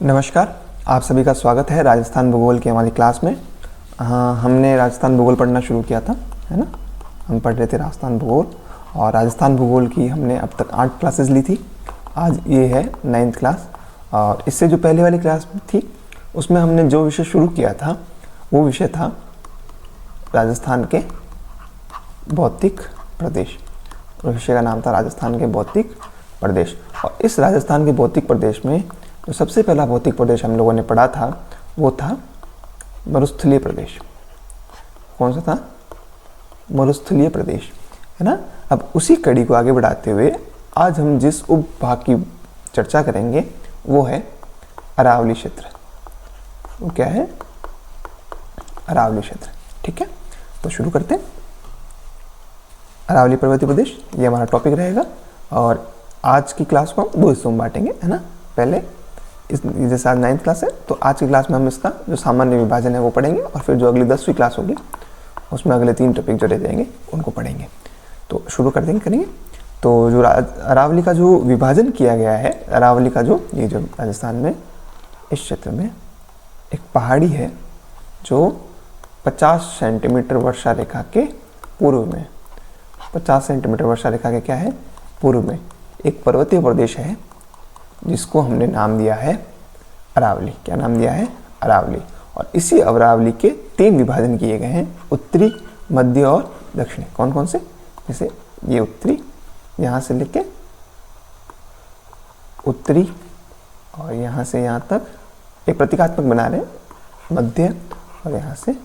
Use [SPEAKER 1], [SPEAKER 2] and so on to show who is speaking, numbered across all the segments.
[SPEAKER 1] नमस्कार, आप सभी का स्वागत है राजस्थान भूगोल की हमारी क्लास में। हमने राजस्थान भूगोल पढ़ना शुरू किया था, है ना। हम पढ़ रहे थे राजस्थान भूगोल, और राजस्थान भूगोल की हमने अब तक 8 क्लासेस ली थी। आज ये है 9th क्लास। और इससे जो पहले वाली क्लास थी उसमें हमने जो विषय शुरू किया था वो विषय था राजस्थान के भौतिक प्रदेश। विषय का नाम था राजस्थान के भौतिक प्रदेश। और इस राजस्थान के भौतिक प्रदेश में जो सबसे पहला भौतिक प्रदेश हम लोगों ने पढ़ा था वो था मरुस्थलीय प्रदेश। कौन सा था? मरुस्थलीय प्रदेश, है ना। अब उसी कड़ी को आगे बढ़ाते हुए आज हम जिस उपभाग की चर्चा करेंगे वो है अरावली क्षेत्र। वो क्या है? अरावली क्षेत्र। ठीक है, तो शुरू करते हैं। अरावली पर्वतीय प्रदेश ये हमारा टॉपिक रहेगा। और आज की क्लास को हम 2 हिस्सों में बांटेंगे, है ना। पहले जैसे आज 9th क्लास है तो आज की क्लास में हम इसका जो सामान्य विभाजन है वो पढ़ेंगे, और फिर जो अगली 10वीं क्लास होगी उसमें अगले 3 टॉपिक जो रह जाएंगे उनको पढ़ेंगे। तो शुरू करेंगे। तो जो अरावली का जो विभाजन किया गया है, अरावली का जो ये जो राजस्थान में इस क्षेत्र में एक पहाड़ी है जो 50 सेंटीमीटर वर्षा रेखा के पूर्व में, 50 सेंटीमीटर वर्षा रेखा के क्या है? पूर्व में एक पर्वतीय प्रदेश है जिसको हमने नाम दिया है अरावली। क्या नाम दिया है? अरावली। और इसी अरावली के 3 विभाजन किए गए हैं, उत्तरी, मध्य और दक्षिणी। कौन कौन से? जैसे ये उत्तरी, यहाँ से लेके उत्तरी और यहाँ से यहाँ तक एक प्रतीकात्मक बना रहे हैं, मध्य और यहाँ से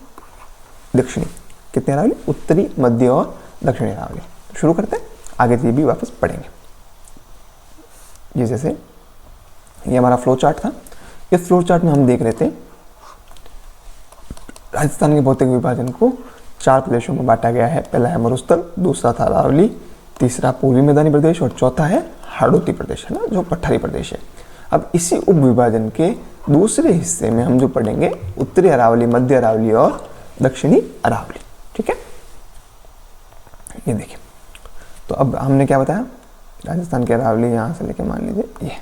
[SPEAKER 1] दक्षिणी। कितने अरावली? उत्तरी, मध्य और दक्षिणी अरावली। शुरू करते हैं, आगे ये भी वापस पढ़ेंगे। ये जैसे ये हमारा फ्लो चार्ट था। इस फ्लो चार्ट में हम देख रहे थे राजस्थान के भौतिक विभाजन को 4 प्रदेशों में बांटा गया है। पहला है मरुस्थल, दूसरा था अरावली, तीसरा पूर्वी मैदानी प्रदेश और चौथा है हाड़ौती प्रदेश, है ना, जो पठारी प्रदेश है। अब इसी उप विभाजन के दूसरे हिस्से में हम जो पढ़ेंगे उत्तरी अरावली, मध्य अरावली और दक्षिणी अरावली। ठीक है, ये देखिए। तो अब हमने क्या बताया? राजस्थान के अरावली यहाँ से लेके मान लीजिए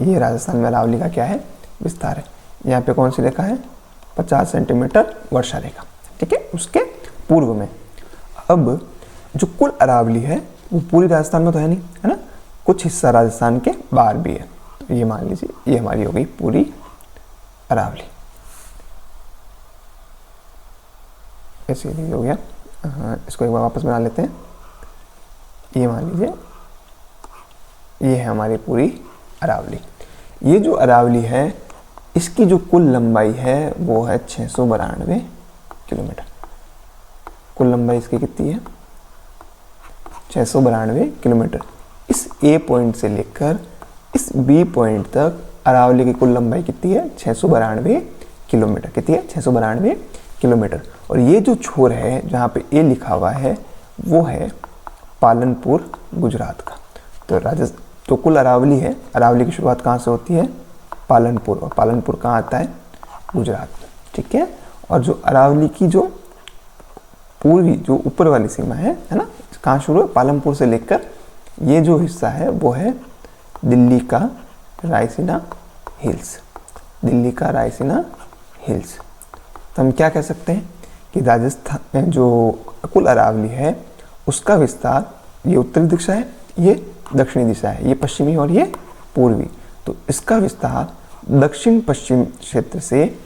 [SPEAKER 1] ये राजस्थान में अरावली का क्या है? विस्तार है। यहाँ पे कौन सी रेखा है? 50 सेंटीमीटर वर्षा रेखा। ठीक है, उसके पूर्व में। अब जो कुल अरावली है वो पूरी राजस्थान में तो है नहीं, है ना, कुछ हिस्सा राजस्थान के बाहर भी है। तो ये मान लीजिए ये हमारी हो गई पूरी अरावली। ऐसे ही हो गया। इसको एक बार वापस बना लेते हैं। ये मान लीजिए ये है हमारी पूरी अरावली। ये जो अरावली है इसकी जो कुल लंबाई है वो है 692 किलोमीटर। कुल लंबाई इसकी कितनी है? 692 किलोमीटर। इस ए पॉइंट से लेकर इस बी पॉइंट तक अरावली की कुल लंबाई कितनी है? 692 किलोमीटर। कितनी है? 692 किलोमीटर। और ये जो छोर है जहाँ पे ए लिखा हुआ है वो है पालनपुर, गुजरात का। तो कुल अरावली है, अरावली की शुरुआत कहाँ से होती है? पालनपुर। और पालनपुर कहाँ आता है? गुजरात में। ठीक है, और जो अरावली की जो पूर्वी जो ऊपर वाली सीमा है ना, कहाँ शुरू है? पालनपुर से लेकर ये जो हिस्सा है वो है दिल्ली का रायसीना हिल्स। दिल्ली का रायसीना हिल्स। तो हम क्या कह सकते हैं कि राजस्थान में जो कुल अरावली है उसका विस्तार, ये उत्तरी दिशा है, ये दक्षिणी दिशा है, ये पश्चिमी और ये पूर्वी। तो इसका विस्तार दक्षिण पश्चिम क्षेत्र से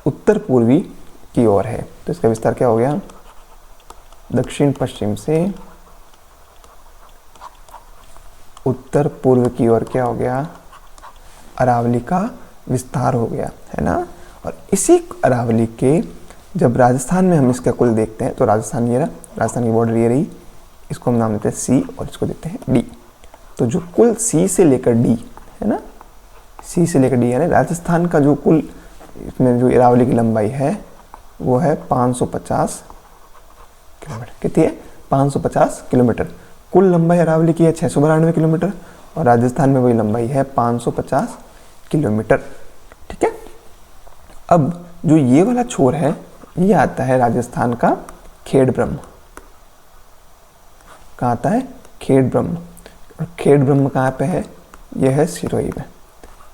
[SPEAKER 1] उत्तर पूर्वी की ओर है। तो इसका विस्तार क्या हो गया? दक्षिण पश्चिम से उत्तर पूर्व की ओर क्या हो गया? अरावली का विस्तार हो गया, है ना। और इसी अरावली के जब राजस्थान में हम इसका कुल देखते हैं तो राजस्थान ये रहा, राजस्थान की बॉर्डर ये रही, इसको हम नाम देते हैं सी और इसको देते हैं डी। तो जो कुल सी से लेकर डी, है ना, सी से लेकर डी, यानी राजस्थान का जो कुल इसमें जो अरावली की लंबाई है वो है 550 किलोमीटर। कितनी है? 550 किलोमीटर। कुल लंबाई अरावली की है 692 किलोमीटर और राजस्थान में वही लंबाई है 550 किलोमीटर। ठीक है, अब जो ये वाला छोर है ये आता है राजस्थान का खेड़ ब्रह्म। कहाँ आता है? खेड़ ब्रह्म। और खेड़ ब्रह्म कहाँ पे है? यह है सिरोही में।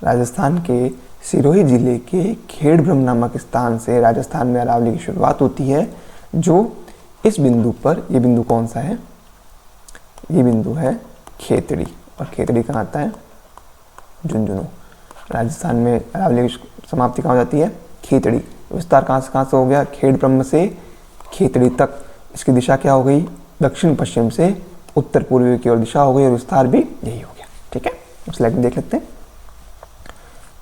[SPEAKER 1] राजस्थान के सिरोही जिले के खेड़ब्रह्म नामक स्थान से राजस्थान में अरावली की शुरुआत होती है, जो इस बिंदु पर, ये बिंदु कौन सा है, ये बिंदु है खेतड़ी, और खेतड़ी कहाँ आता है, झुंझुनू। राजस्थान में अरावली की समाप्ति कहाँ हो जाती है, खेतड़ी। विस्तार कहाँ से हो गया, खेड़ब्रह्म से खेतड़ी तक। इसकी दिशा क्या हो गई, दक्षिण पश्चिम से उत्तर पूर्वी की ओर दिशा हो गई, और विस्तार भी यही हो गया। ठीक है, स्लाइड में देख लेते हैं।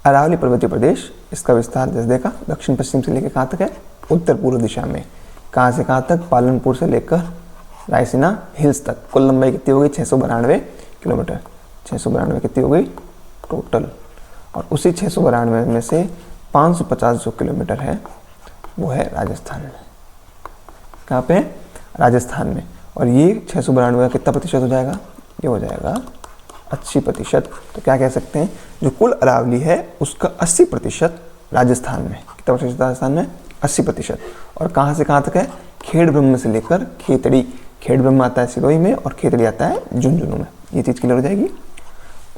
[SPEAKER 1] अरावली पर्वतीय प्रदेश, इसका विस्तार जैसे देखा दक्षिण पश्चिम से लेकर कहाँ तक है, उत्तर पूर्व दिशा में। कहाँ से कहाँ तक, पालनपुर से लेकर रायसीना हिल्स तक। कुल लंबाई कितनी हो गई, 692 किलोमीटर। 692 कितनी हो गई टोटल, और उसी 692 में से 550 जो किलोमीटर है वो है राजस्थान में। कहाँ पे, राजस्थान में। और ये 692 का कितना प्रतिशत हो जाएगा, ये हो जाएगा 80%। तो क्या कह सकते हैं, जो कुल अरावली है उसका 80% राजस्थान में। कितना प्रतिशत राजस्थान में, 80%। और कहाँ से कहाँ तक है, खेड़ब्रह्म से लेकर खेतड़ी। खेड़ब्रह्म आता है सिरोही में, और खेतड़ी आता है झुंझुनू में। ये चीज़ क्लियर हो जाएगी।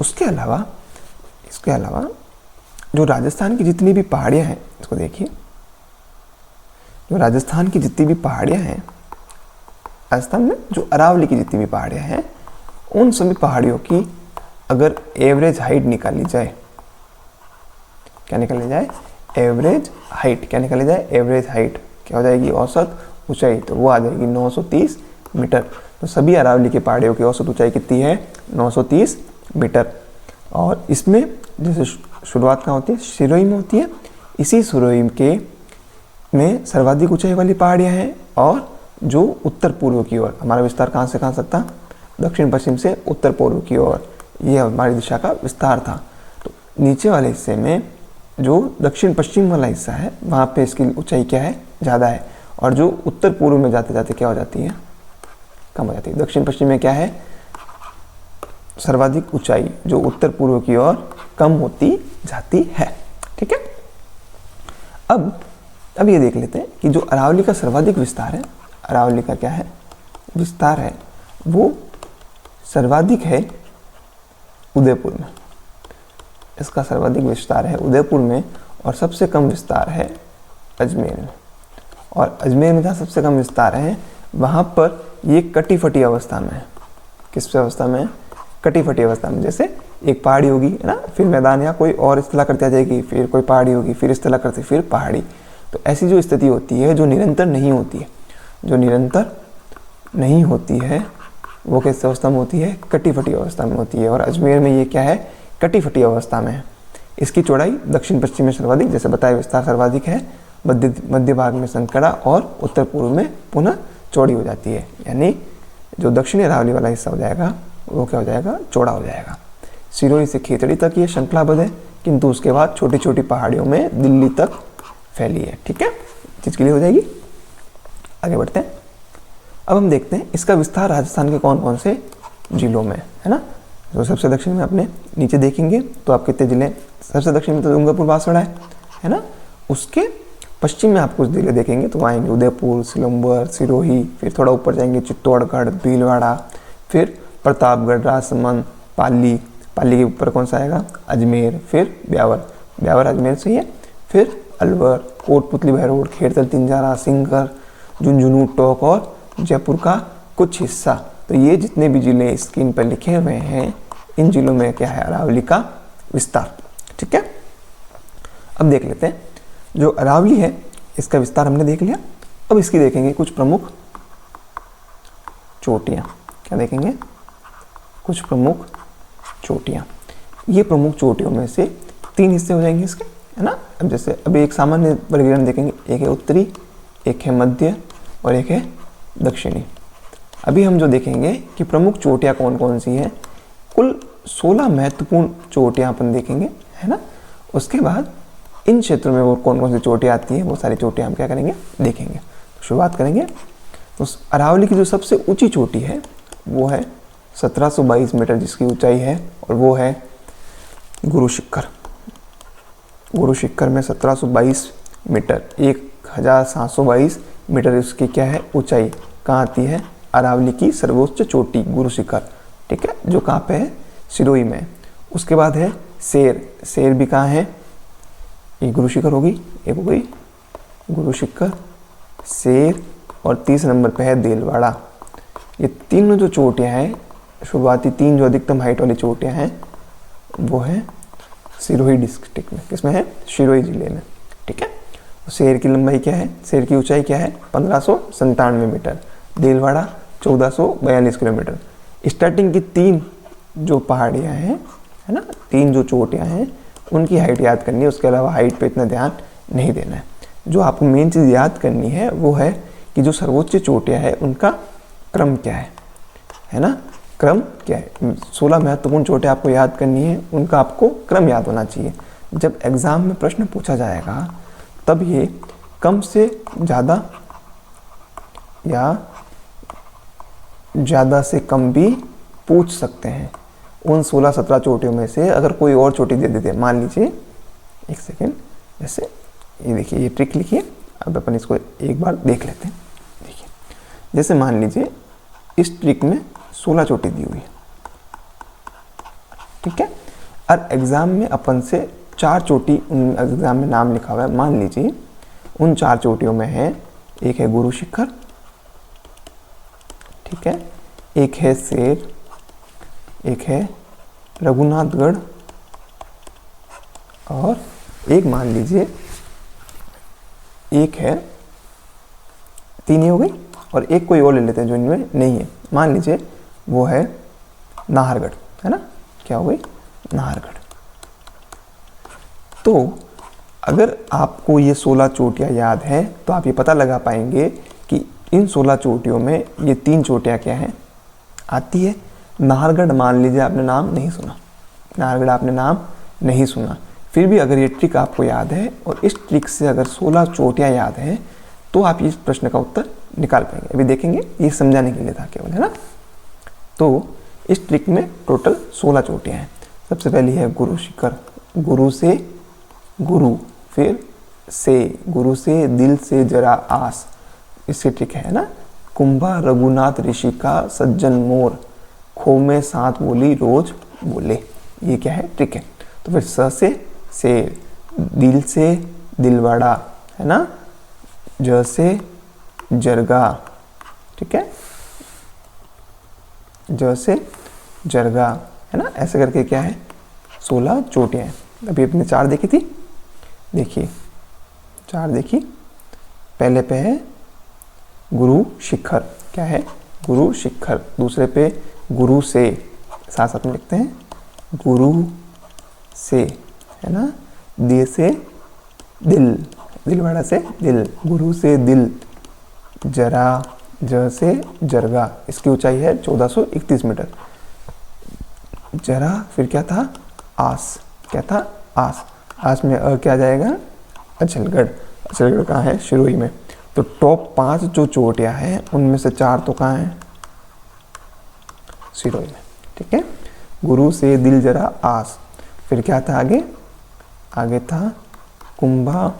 [SPEAKER 1] इसके अलावा जो राजस्थान की जितनी भी पहाड़ियाँ हैं, इसको देखिए, जो राजस्थान की जितनी भी पहाड़ियाँ हैं, राजस्थान में जो अरावली की जितनी भी पहाड़ियाँ हैं, उन सभी पहाड़ियों की अगर एवरेज हाइट निकाली जाए, क्या निकाली जाए, एवरेज हाइट। क्या निकाली जाए, एवरेज हाइट क्या हो जाएगी, औसत ऊंचाई। तो वो आ जाएगी 930 मीटर। तो सभी अरावली की पहाड़ियों की औसत ऊंचाई कितनी है, 930 मीटर। और इसमें जैसे शुरुआत कहाँ होती है, सिरोही में होती है। इसी सिरोही के में सर्वाधिक ऊंचाई वाली पहाड़ियाँ हैं, और जो उत्तर पूर्व की ओर, हमारा विस्तार कहाँ से कहाँ सकता, दक्षिण पश्चिम से उत्तर पूर्व की ओर, ये हमारी दिशा का विस्तार था। तो नीचे वाले हिस्से में जो दक्षिण पश्चिम वाला हिस्सा है, वहाँ पे इसकी ऊंचाई क्या है, ज़्यादा है। और जो उत्तर पूर्व में जाते जाते क्या हो जाती है, कम हो जाती है। दक्षिण पश्चिम में क्या है, सर्वाधिक ऊंचाई जो उत्तर पूर्व की ओर कम होती जाती है। ठीक है, अब ये देख लेते हैं कि जो अरावली का सर्वाधिक विस्तार है, अरावली का क्या है, विस्तार है, वो सर्वाधिक है उदयपुर में। इसका सर्वाधिक विस्तार है उदयपुर में, और सबसे कम विस्तार है अजमेर में। और अजमेर में जहाँ सबसे कम विस्तार है, वहाँ पर ये कटी फटी अवस्था में है। किस अवस्था में, कटी फटी अवस्था में। जैसे एक पहाड़ी होगी, है ना, फिर मैदान या कोई और इस तरह करती आ जाएगी, फिर कोई पहाड़ी होगी, फिर इस तरह करती, फिर पहाड़ी। तो ऐसी जो स्थिति होती है, जो निरंतर नहीं होती है, जो निरंतर नहीं होती है, वो किस अवस्था में होती है, कटी फटी अवस्था में होती है। और अजमेर में ये क्या है, कटी फटी अवस्था में है। इसकी चौड़ाई दक्षिण पश्चिम में सर्वाधिक, जैसे बताया विस्तार सर्वाधिक है, मध्य भाग में संकरा, और उत्तर पूर्व में पुनः चौड़ी हो जाती है। यानी जो दक्षिणी अरावली वाला हिस्सा हो जाएगा, वो क्या हो जाएगा, चौड़ा हो जाएगा। सिरोही से खेतड़ी तक ये श्रृंखलाबद्ध है, किंतु उसके बाद छोटी छोटी पहाड़ियों में दिल्ली तक फैली है। ठीक है, चीज़ क्लियर हो जाएगी। आगे बढ़ते हैं। अब हम देखते हैं इसका विस्तार राजस्थान के कौन कौन से जिलों में है ना। तो सबसे दक्षिण में अपने नीचे देखेंगे तो आप कितने जिले, सबसे दक्षिण में तो डूंगरपुर बांसवाड़ा है ना। उसके पश्चिम में आप कुछ जिले देखेंगे तो आएंगे उदयपुर, सिलंबर, सिरोही, फिर थोड़ा ऊपर जाएंगे चित्तौड़गढ़, भीलवाड़ा, फिर प्रतापगढ़, राजसमंद, पाली, पाली के ऊपर कौन सा आएगा, अजमेर, फिर ब्यावर, ब्यावर अजमेर से ही है, फिर अलवर, कोटपुतली, बहरोड, खेड़तल, तिंजारा, सिंगर, झुंझुनू, टोंक और जयपुर का कुछ हिस्सा। तो ये जितने भी जिले स्क्रीन पर लिखे हुए हैं, इन जिलों में क्या है, अरावली का विस्तार। ठीक है, अब देख लेते हैं जो अरावली है इसका विस्तार हमने देख लिया। अब इसकी देखेंगे कुछ प्रमुख चोटियाँ। क्या देखेंगे, कुछ प्रमुख चोटियाँ। ये प्रमुख चोटियों में से 3 हिस्से हो जाएंगे इसके, है ना। अब जैसे अभी एक सामान्य वर्गीकरण देखेंगे, एक है उत्तरी, एक है मध्य और एक है दक्षिणी। अभी हम जो देखेंगे कि प्रमुख चोटियाँ कौन कौन सी हैं, कुल 16 महत्वपूर्ण चोटियाँ अपन देखेंगे, है ना। उसके बाद इन क्षेत्रों में वो कौन कौन सी चोटियाँ आती हैं, वो सारी चोटियाँ हम क्या करेंगे, देखेंगे। तो शुरुआत करेंगे तो अरावली की जो सबसे ऊंची चोटी है वो है 1722 मीटर जिसकी ऊंचाई है, और वो है गुरु शिखर। गुरु शिखर में 1722 मीटर, 1722 मीटर उसकी क्या है ऊंचाई। कहाँ आती है, अरावली की सर्वोच्च चोटी गुरु शिखर। ठीक है, जो कहाँ पे है, सिरोही में। उसके बाद है शेर भी कहाँ है, एक गुरु शिखर होगी, एक हो गई गुरु शिखर, शेर, और तीसरे नंबर पे है देलवाड़ा। ये तीनों जो चोटियाँ हैं, शुरुआती 3 जो अधिकतम हाइट वाली चोटियाँ हैं, वो है सिरोही डिस्ट्रिक्ट में। किसमें है, सिरोही जिले में। ठीक है, शेर की लंबाई क्या है, शेर की ऊंचाई क्या है, 1597 मीटर, देलवाड़ा 1442 किलोमीटर। स्टार्टिंग की 3 जो पहाड़ियाँ हैं, है ना, 3 जो चोटियाँ हैं, उनकी हाइट याद करनी है। उसके अलावा हाइट पे इतना ध्यान नहीं देना है। जो आपको मेन चीज़ याद करनी है वो है कि जो सर्वोच्च चोटियाँ हैं उनका क्रम क्या है ना, क्रम क्या है। 16 महत्वपूर्ण चोटियाँ आपको याद करनी है, उनका आपको क्रम याद होना चाहिए। जब एग्ज़ाम में प्रश्न पूछा जाएगा तब ये कम से ज़्यादा या ज़्यादा से कम भी पूछ सकते हैं। उन 16-17 चोटियों में से अगर कोई और चोटी दे देते, मान लीजिए, एक सेकेंड, जैसे ये देखिए, ये ट्रिक लिखिए, अब अपन इसको एक बार देख लेते हैं। देखिए, जैसे मान लीजिए इस ट्रिक में 16 चोटी दी हुई है, ठीक है, और एग्ज़ाम में अपन से 4 चोटी, एग्ज़ाम में नाम लिखा हुआ है, मान लीजिए उन 4 चोटियों में है, एक है गुरु शिखर, ठीक है, एक है शेर, एक है रघुनाथगढ़, और एक मान लीजिए एक है, 3 ही हो गई, और एक कोई और ले लेते हैं जो इनमें नहीं है, मान लीजिए वो है नाहरगढ़, है ना, क्या हो गई, नाहरगढ़। तो अगर आपको ये 16 चोटियाँ याद है तो आप ये पता लगा पाएंगे कि इन 16 चोटियों में ये 3 चोटियाँ क्या हैं, आती है। नाहरगढ़ मान लीजिए आपने नाम नहीं सुना, नाहरगढ़ आपने नाम नहीं सुना, फिर भी अगर ये ट्रिक आपको याद है और इस ट्रिक से अगर 16 चोटियाँ याद हैं तो आप इस प्रश्न का उत्तर निकाल पाएंगे। अभी देखेंगे, ये समझाने के लिए था केवल, है ना। तो इस ट्रिक में टोटल 16 चोटियाँ हैं। सबसे पहली है गुरु शिखर, गुरु से गुरु, फिर से, गुरु से दिल से जरा आस, इससे ट्रिक है ना। कुंभा रघुनाथ ऋषि का सज्जन मोर, खो में 7 बोली रोज बोले, ये क्या है, ट्रिक है। तो फिर स से दिल से दिलवाड़ा, है ना, ज से जरगा, ठीक है, ज से जरगा, है ना। ऐसे करके क्या है, 16 चोटियाँ हैं। अभी अपने 4 देखी थी, देखिए 4 देखी। पहले पे है गुरु शिखर, क्या है, गुरु शिखर। दूसरे पे गुरु से, साथ साथ में लिखते हैं, गुरु से, है ना, दे से दिल, दिलवाड़ा से दिल, गुरु से दिल, जरा, ज से जरगा, इसकी ऊंचाई है 1431 मीटर। जरा, फिर क्या था, आस, क्या था, आस, आस में क्या जाएगा, अचलगढ़, अचलगढ़ कहाँ है, सिरोही में। तो टॉप 5 जो चोटियाँ हैं उनमें से 4 तो कहाँ हैं, सिरोही में, ठीक है। गुरु से दिल जरा आस, फिर क्या था आगे, आगे था कुंभा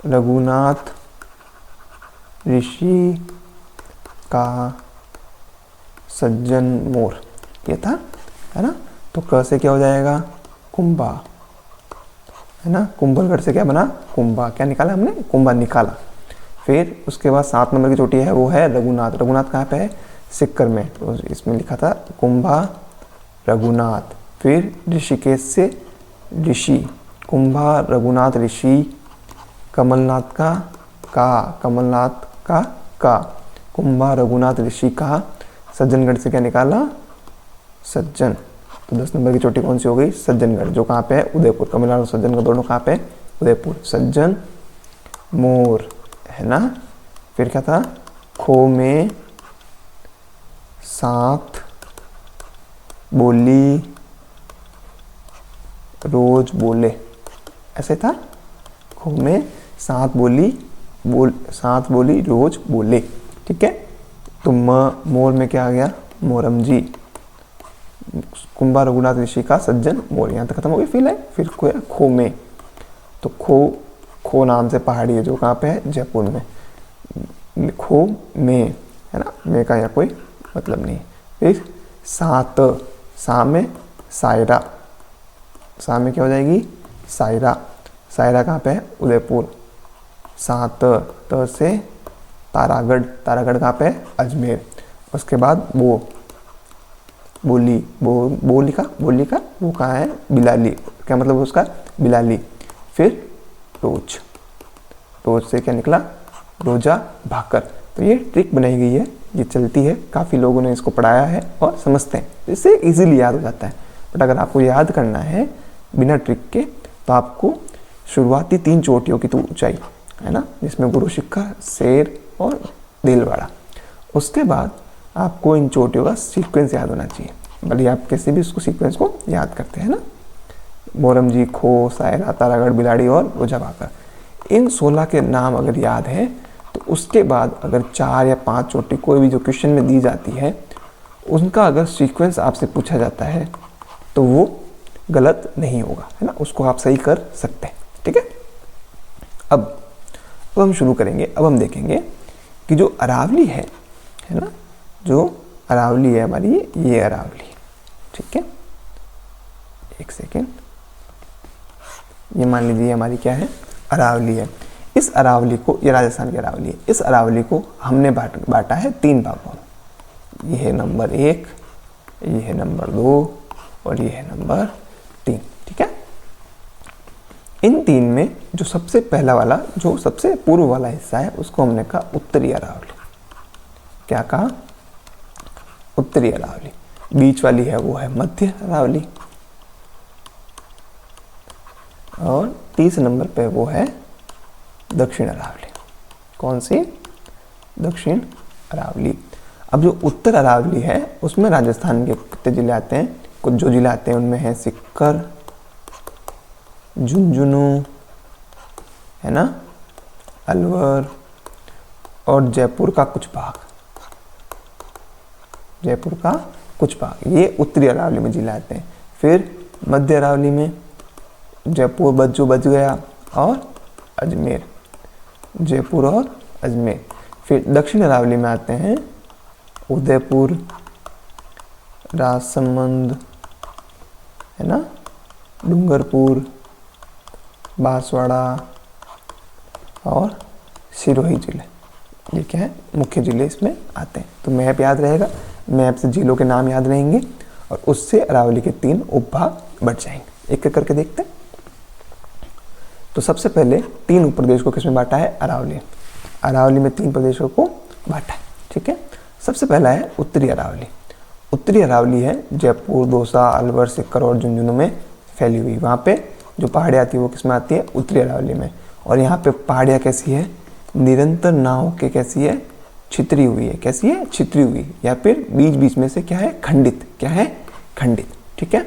[SPEAKER 1] रघुनाथ ऋषि का सज्जन मोर, ये था, है ना। तो क से क्या हो जाएगा, कुंभा, है ना। कुंभलगढ़ से क्या बना, कुंभा, क्या निकाला हमने, कुंभा निकाला। फिर उसके बाद 7 नंबर की चोटी है वो है रघुनाथ, रघुनाथ कहाँ पे है, सिक्कर में, तो इसमें लिखा था कुंभा रघुनाथ। फिर ऋषिकेश से ऋषि, कुंभा रघुनाथ ऋषि, कमलनाथ का कमलनाथ का कुंभा रघुनाथ ऋषि का, सज्जनगढ़ से क्या निकाला, सज्जन। तो 10 नंबर की चोटी कौन सी हो गई, सज्जनगढ़, जो कहाँ पे है, उदयपुर। कमलनाथ और सज्जनगढ़ दोनों कहाँ पे, उदयपुर। सज्जन मोर, है ना। फिर क्या था, खो में 7 बोली रोज बोले, ऐसे था, खो में 7 बोली रोज बोले, ठीक है। तो मोर में क्या आ गया, मोरम जी। कुंभा रघुनाथ ऋषि का सज्जन मोर, यहाँ तक खत्म हो गई फिल है। फिर खो में, तो खो नाम से पहाड़ी है जो कहाँ पे है, जयपुर में। खो में, है ना, में का यहाँ कोई मतलब नहीं। फिर 7, सा में सायरा, सा में क्या हो जाएगी, सायरा। सायरा कहाँ पे है, उदयपुर। सात त से तारागढ़। तारागढ़ कहाँ पे है, अजमेर। उसके बाद बोली, बोली का वो कहाँ है, बिलाली। क्या मतलब उसका, बिलाली। फिर रोज, रोज से क्या निकला, रोजा भाकर। तो ये ट्रिक बनाई गई है, ये चलती है, काफ़ी लोगों ने इसको पढ़ाया है और समझते हैं, इससे इजीली याद हो जाता है। बट अगर आपको याद करना है बिना ट्रिक के, तो आपको शुरुआती 3 चोटियों की तो ऊंचाई है ना, जिसमें गुरु शिखर, शेर और दिलवाड़ा। उसके बाद आपको इन चोटियों का सीक्वेंस याद होना चाहिए, भले आप कैसे भी उसको सीक्वेंस को याद करते हैं ना। मोरमजी, खो, सायरा, तारागढ़, बिलाड़ी और रोजा भाकर। इन 16 के नाम अगर याद है तो उसके बाद अगर 4 या 5 चोटी कोई भी जो क्वेश्चन में दी जाती है, उनका अगर सीक्वेंस आपसे पूछा जाता है तो वो गलत नहीं होगा, है ना, उसको आप सही कर सकते हैं। ठीक है, अब हम शुरू करेंगे। अब हम देखेंगे कि जो अरावली है ना, जो अरावली है हमारी, ये अरावली, ठीक है। एक सेकेंड, ये मान लीजिए हमारी क्या है, अरावली है। इस अरावली को, ये राजस्थान की अरावली है, इस अरावली को हमने बांटा है 3 भागों में। ये है नंबर 1, ये है नंबर 2 और ये है नंबर 3। ठीक है, इन 3 में जो सबसे पहला वाला, जो सबसे पूर्व वाला हिस्सा है, उसको हमने कहा उत्तरी अरावली। क्या कहा, उत्तरी अरावली। बीच वाली है वो है मध्य अरावली, और 30 नंबर पे वो है दक्षिण अरावली। कौन सी, दक्षिण अरावली। अब जो उत्तर अरावली है उसमें राजस्थान के कितने जिले आते हैं, कुछ जो जिले आते हैं उनमें है सीकर, झुंझुनू, है ना, अलवर और जयपुर का कुछ भाग, जयपुर का कुछ भाग, ये उत्तरी अरावली में जिले आते हैं। फिर मध्य अरावली में जयपुर बच गया और अजमेर, जयपुर और अजमेर। फिर दक्षिण अरावली में आते हैं उदयपुर, राजसमंद, है ना, डूंगरपुर, बांसवाड़ा और सिरोही जिले। ये क्या है, मुख्य जिले इसमें आते हैं। तो मैप याद रहेगा, मैप से जिलों के नाम याद रहेंगे और उससे अरावली के 3 उपभाग बढ़ जाएंगे। एक एक करके देखते हैं। तो सबसे पहले 3 उपप्रदेश को किसमें बांटा है, अरावली। अरावली में 3 प्रदेशों को बांटा है। ठीक है, सबसे पहला है उत्तरी अरावली। उत्तरी अरावली है जयपुर, दौसा, अलवर, सीकर और झुंझुनू में फैली हुई। वहाँ पे जो पहाड़ियाँ आती है वो किसमें आती है, उत्तरी अरावली में। और यहाँ पे पहाड़ियाँ कैसी है, निरंतर नाव के कैसी है, छितरी हुई है। कैसी है, छितरी हुई, या फिर बीच बीच में से क्या है, खंडित। क्या है, खंडित। ठीक है,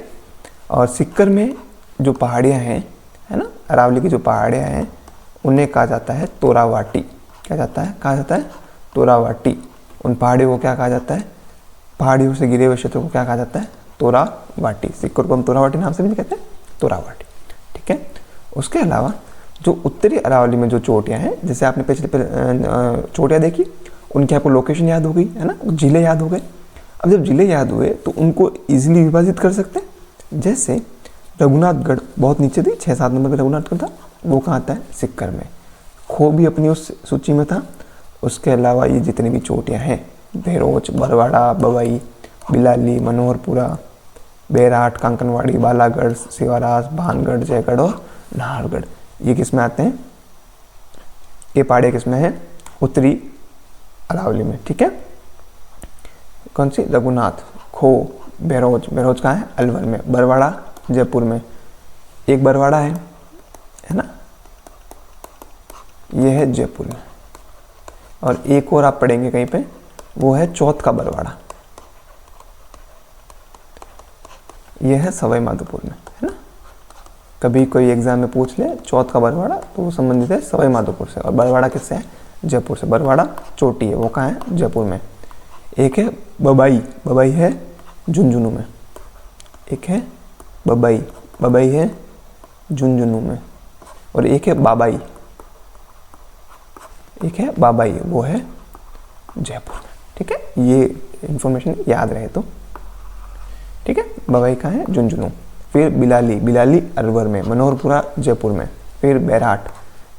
[SPEAKER 1] और सीकर में जो पहाड़ियाँ हैं, है ना, अरावली की जो पहाड़ियाँ हैं उन्हें कहा जाता है तोरावाटी। क्या जाता है, कहा जाता है तोरावाटी। उन पहाड़ियों को क्या कहा जाता है, पहाड़ियों से घिरे हुए क्षेत्र को क्या कहा जाता है, तोरावाटी। सीकर को हम तोरावाटी नाम से भी कहते हैं, तोरावाटी। ठीक है, उसके अलावा जो उत्तरी अरावली में जो चोटियाँ हैं, जैसे आपने पिछले चोटियाँ देखी, उनकी आपको लोकेशन याद हो गई, है ना, जिले याद हो गए। अब जब जिले याद हुए तो उनको ईजिली विभाजित कर सकते हैं। जैसे रघुनाथगढ़ बहुत नीचे थी, 6-7 नंबर का रघुनाथगढ़ था, वो कहाँ आता है, सीकर में। खो भी अपनी उस सूची में था। उसके अलावा ये जितनी भी चोटियाँ हैं, भैरोच, बरवाड़ा, बवई, बिलाली, मनोहरपुरा, बैराट, कांकनवाड़ी, बालागढ़, सिवारास, भानगढ़, जयगढ़ और नाहरगढ़, ये किस में आते हैं, ये पहाड़ियाँ किस में है, उत्तरी अरावली में। ठीक है, कौन सी, रघुनाथ, खो, भैरोच। भैरोच कहाँ है, अलवर में। बरवाड़ा जयपुर में, एक बरवाड़ा है ना, ये है जयपुर में। और एक और आप पढ़ेंगे कहीं पे, वो है चौथ का बरवाड़ा, ये है सवाई माधोपुर में, है ना। कभी कोई एग्जाम में पूछ ले चौथ का बरवाड़ा, तो वो संबंधित है सवाई माधोपुर से। और बरवाड़ा किससे है, जयपुर से। बरवाड़ा चोटी है, वो कहाँ है, जयपुर में। एक है बबाई, बबाई है झुंझुनू में। एक है बबाई, बबाई है झुंझुनू में। और एक है बाबाई, एक है बाबाई, वो है जयपुर में। ठीक है, ये इंफॉर्मेशन याद रहे तो। ठीक है, बबाई कहाँ है, झुंझुनू। फिर बिलाली, बिलाली अलवर में, मनोहरपुरा जयपुर में, फिर बैराट,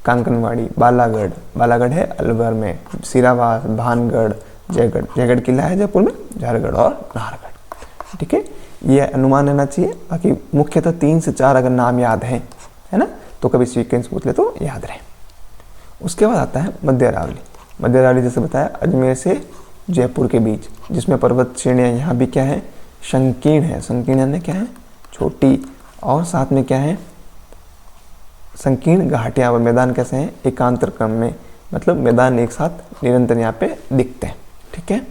[SPEAKER 1] कांकनवाड़ी, बालागढ़, बालागढ़ है अलवर में, सिरावास, भानगढ़, जयगढ़, जयगढ़ किला है जयपुर में, झारगढ़ और नाहरगढ़। ठीक है, ये अनुमान रहना चाहिए। बाकी मुख्यतः 3 से 4 अगर नाम याद है ना, तो कभी सीक्वेंस पूछ ले तो याद रहे। उसके बाद आता है मध्य अरावली। मध्य अरावली जैसे बताया अजमेर से जयपुर के बीच, जिसमें पर्वत श्रेणियाँ यहाँ भी क्या है, संकीर्ण है। संकीर्ण यानी क्या है, छोटी, और साथ में क्या है, संकीर्ण घाटियाँ और मैदान कैसे हैं, एकांतर क्रम में, मतलब मैदान एक साथ निरंतर यहाँ पे दिखते हैं। ठीक है,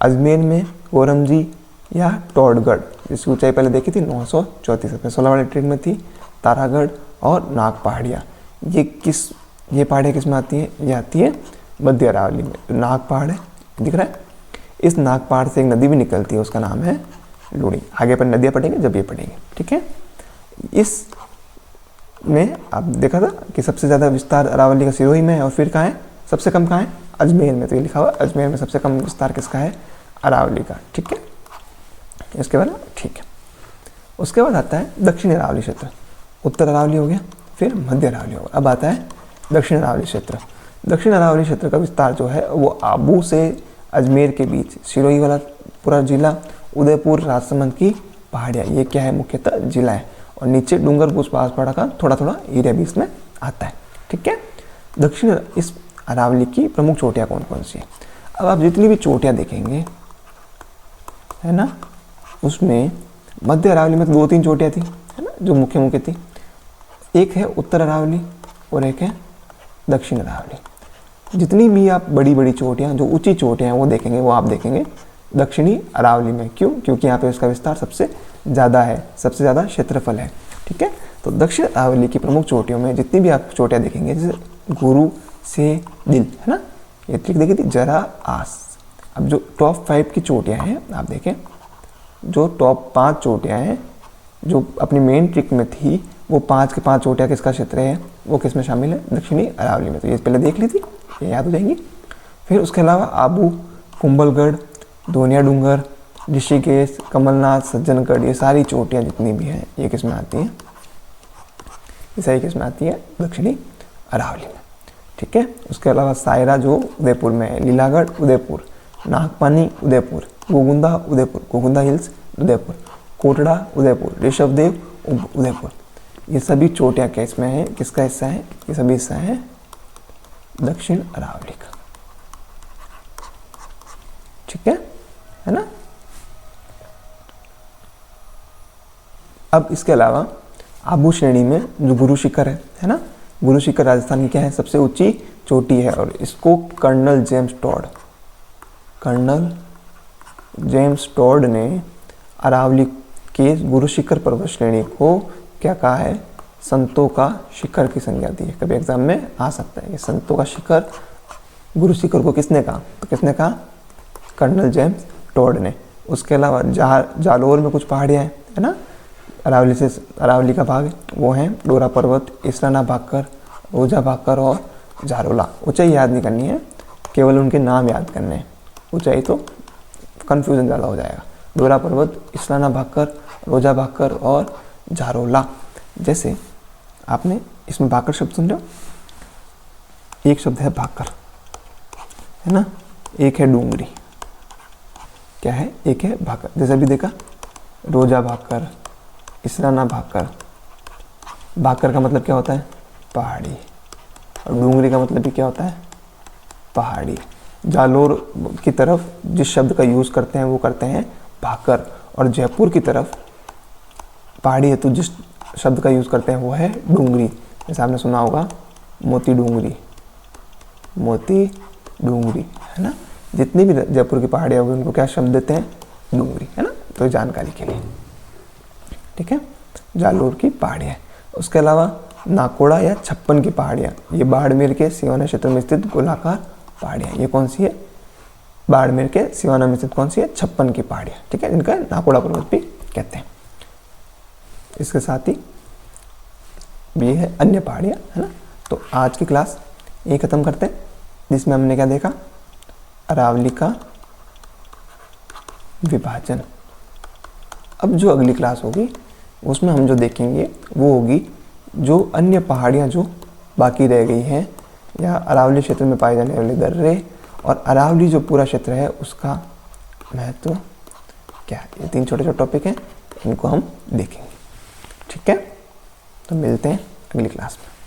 [SPEAKER 1] अजमेर में कोरमजी या टोडगढ़, जिसकी ऊंचाई पहले देखी थी 934 में, 16 वाले ट्रेन में थी, तारागढ़ और नाग पहाड़ियाँ। ये पहाड़ियाँ किस में आती हैं, ये आती है मध्य अरावली में। नाग पहाड़ है, दिख रहा है, इस नाग पहाड़ से एक नदी भी निकलती है, उसका नाम है लूणी। आगे पर नदियाँ पढ़ेंगे जब ये पढ़ेंगे। ठीक है, इस में आप देखा था कि सबसे ज़्यादा विस्तार अरावली का सिरोही में है, और फिर कहाँ है, सबसे कम कहाँ है, अजमेर में। तो ये लिखा हुआ अजमेर में सबसे कम विस्तार किसका है, अरावली का। ठीक है, इसके बाद ठीक है। उसके बाद आता है दक्षिण अरावली क्षेत्र। उत्तर अरावली हो गया, फिर मध्य अरावली होगा। अब आता है दक्षिण अरावली क्षेत्र। दक्षिण अरावली क्षेत्र का विस्तार जो है वो आबू से अजमेर के बीच, सिरोही वाला पूरा जिला, उदयपुर, राजसमंद की पहाड़ियाँ, ये क्या है, मुख्यतः जिला है। और नीचे डूंगरपुर बांसवाड़ा का थोड़ा थोड़ा एरिया भी इसमें आता है। ठीक है, दक्षिण इस अरावली की प्रमुख चोटियाँ कौन कौन सी है। अब आप जितनी भी चोटियाँ देखेंगे है ना, उसमें मध्य अरावली में 2-3 चोटियाँ थी है ना, जो मुख्य मुख्य थी। एक है उत्तर अरावली और एक है दक्षिण अरावली। जितनी भी आप बड़ी बड़ी चोटियाँ, जो ऊंची चोटियाँ हैं वो देखेंगे, वो आप देखेंगे दक्षिणी अरावली में। क्यों, क्योंकि यहाँ पे उसका विस्तार सबसे ज़्यादा है, सबसे ज़्यादा क्षेत्रफल है। ठीक है, तो दक्षिण अरावली की प्रमुख चोटियों में जितनी भी आप चोटियाँ देखेंगे, जैसे गुरु से दिल है ना, ये ट्रिक देखी थी, जरा आस। अब जो टॉप 5 की चोटियाँ हैं आप देखें, जो टॉप 5 चोटियाँ हैं जो अपनी मेन ट्रिक में थी, वो 5 के 5 चोटियाँ किसका क्षेत्र है, वो किस में शामिल है, दक्षिणी अरावली में। तो ये पहले देख ली थी, ये याद हो जाएंगी। फिर उसके अलावा आबू, कुंभलगढ़, धोनिया डूंगर, ऋषिकेश, कमलनाथ, सज्जनगढ़, ये सारी चोटियाँ जितनी भी हैं ये किस में आती हैं, ये सारी किस में आती है, दक्षिणी अरावली में। ठीक है, उसके अलावा सायरा जो उदयपुर में है, लीलागढ़ उदयपुर, नागपानी उदयपुर, गोगुंदा उदयपुर, गोगुंदा हिल्स उदयपुर, कोटड़ा उदयपुर, ऋषभदेव उदयपुर, ये सभी चोटियाँ किस में हैं, किसका हिस्सा है, ये सभी हिस्सा है दक्षिण अरावली का। ठीक है ना। अब इसके अलावा आबू श्रेणी में जो गुरु शिखर है ना, गुरु शिखर राजस्थान की क्या है, सबसे ऊंची चोटी है, और इसको कर्नल जेम्स टॉड ने अरावली के गुरु शिखर पर्वत श्रेणी को क्या कहा है, संतों का शिखर की संज्ञा दी है। कभी एग्जाम में आ सकता है, ये संतों का शिखर, गुरु शिखर को किसने कहा, तो किसने कहा, कर्नल जेम्स टॉड ने। उसके अलावा जालोर में कुछ पहाड़ियाँ हैं है ना, अरावली का भाग, वो हैं डोरा पर्वत, इसराना भाकर, रोजा भाकर और जारोला। ऊंचाई याद नहीं करनी है, केवल उनके नाम याद करने हैं, ऊंचाई तो कन्फ्यूजन ज़्यादा हो जाएगा। डोरा पर्वत, इसराना भाकर, रोजा भाकर और जारोला। जैसे आपने इसमें भाकर शब्द सुन रहे हो, एक शब्द है भाकर है ना, एक है डूंगरी, क्या है, एक है भाकर। जैसे अभी देखा, रोजा भाकर, इसराना भाकर, भाकर का मतलब क्या होता है, पहाड़ी, और डूंगरी का मतलब भी क्या होता है, पहाड़ी। जालोर की तरफ जिस शब्द का यूज़ करते हैं वो करते हैं भाकर, और जयपुर की तरफ पहाड़ी हेतु जिस शब्द का यूज़ करते हैं वो है डूंगरी। जैसे आपने सुना होगा मोती डूंगरी है ना। जितनी भी जयपुर की पहाड़ियाँ होगी उनको क्या शब्द देते हैं, डूंगरी है ना, तो जानकारी के लिए। ठीक है, जालोर की पहाड़ियाँ। उसके अलावा नाकोड़ा या 56 की पहाड़ियाँ, ये बाड़मेर के सिवाना क्षेत्र में स्थित गोलाकार पहाड़ियाँ, ये कौन सी है, बाड़मेर के सिवाना में स्थित कौन सी है, 56 की पहाड़ियाँ। ठीक है, जिनका नाकोड़ा पर्वत भी कहते हैं। इसके साथ ही ये है अन्य पहाड़ियाँ है ना। तो आज की क्लास ये ख़त्म करते हैं, जिसमें हमने क्या देखा, अरावली का विभाजन। अब जो अगली क्लास होगी उसमें हम जो देखेंगे वो होगी जो अन्य पहाड़ियाँ जो बाकी रह गई हैं या अरावली क्षेत्र में पाए जाने वाले दर्रे और अरावली जो पूरा क्षेत्र है उसका महत्व क्या है। ये 3 छोटे छोटे टॉपिक हैं, इनको हम देखेंगे। ठीक है, तो मिलते हैं अगली क्लास में।